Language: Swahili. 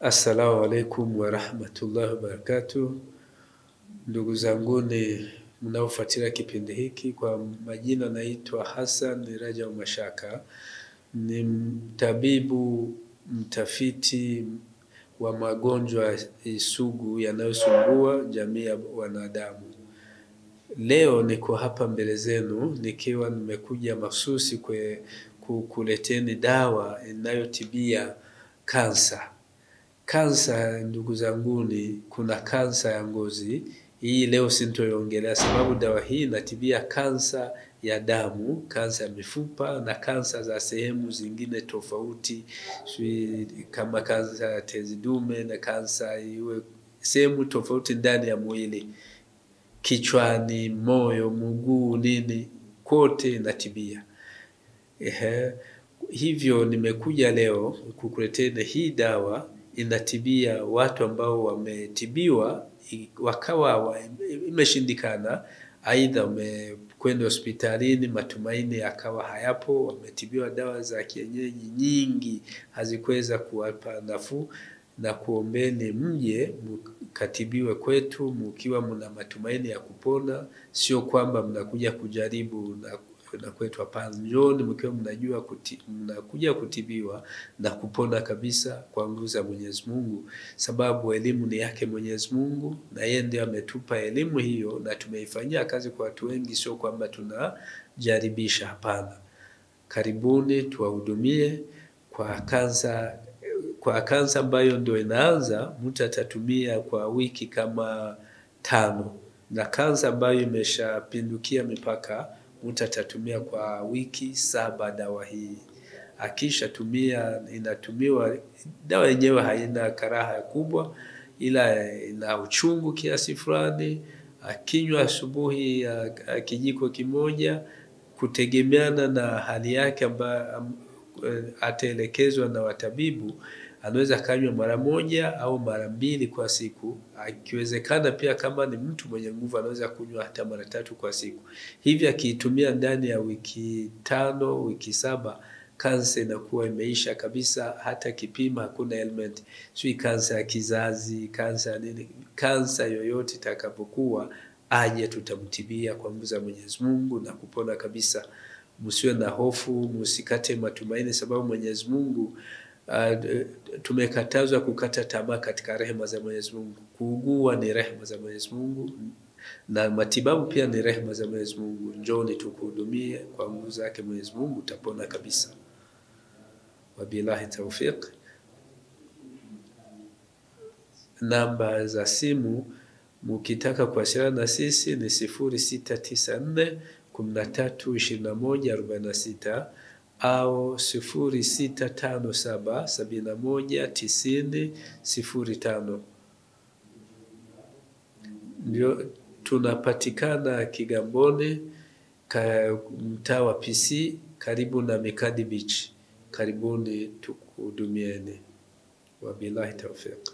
Assalamu alaikum wa rahmatullahi wa barakatuh. Ndugu zanguni mnaofuatilia kipindi hiki, kwa majina naitwa Hassan Rajab Mashaka. Ni mtabibu mtafiti wa magonjwa sugu yanayosumbua jamii ya wanadamu. Leo niko hapa mbele zenu nikiwa nimekuja mahsusi kukuleteni dawa inayotibia kansa. Kansa, ndugu zanguni, kuna kansa ya ngozi. Hii leo sintoiongelea sababu dawa hii inatibia kansa ya damu, kansa ya mifupa na kansa za sehemu zingine tofauti, kama kansa ya tezi dume na kansa iwe sehemu tofauti ndani ya mwili, kichwani, moyo, mguu, nini, kote inatibia. Hivyo nimekuja leo kukuleteni hii dawa inatibia watu ambao wametibiwa wakawa imeshindikana, aidha wamekwenda hospitalini matumaini yakawa hayapo, wametibiwa dawa za kienyeji nyingi hazikuweza kuwapa nafuu, na kuombeni mje mkatibiwe kwetu mkiwa mna matumaini ya kupona. Sio kwamba mnakuja kujaribu na kwetu, hapana. Njooni mkiwa mnajua mnakuja kutibiwa na kupona kabisa kwa nguvu za Mwenyezi Mungu, sababu elimu ni yake Mwenyezi Mungu na yeye ndiye ametupa elimu hiyo na tumeifanyia kazi kwa watu wengi, sio kwamba tunajaribisha, hapana. Karibuni tuwahudumie kwa kansa ambayo ndio inaanza, mtu atatumia kwa wiki kama 5, na kansa ambayo imeshapindukia mipaka mtu atatumia kwa wiki 7 dawa hii. Akisha tumia, inatumiwa dawa yenyewe haina karaha kubwa, ila ina uchungu kiasi fulani. Akinywa asubuhi kijiko kimoja, kutegemeana na hali yake ambayo ataelekezwa na watabibu. Anaweza kanywa mara 1 au mara 2 kwa siku. Ikiwezekana pia kama ni mtu mwenye nguvu anaweza kunywa hata mara 3 kwa siku. Hivi akiitumia ndani ya wiki 5, wiki 7, kansa inakuwa imeisha kabisa. Hata kipima hakuna element, sio kansa ya kizazi, kansa nini, kansa yoyote itakapokuwa aje tutamtibia kwa nguvu za Mwenyezi Mungu na kupona kabisa. Msiwe na hofu, msikate matumaini, sababu Mwenyezi Mungu, tumekatazwa kukata tamaa katika rehema za Mwenyezi Mungu. Kuugua ni rehema za Mwenyezi Mungu na matibabu pia ni rehema za Mwenyezi Mungu. Njooni tukuhudumie kwa nguvu zake Mwenyezi Mungu, utapona kabisa. Wabillahi tawfiq. Namba za simu mkitaka kuwasiliana na sisi ni 0694 132146 au 0657 719005. Ndio tunapatikana Kigamboni, mtaa wa PC, karibu na Mikadi Beach. Karibuni tukuhudumieni. Wabillahi tawfiq.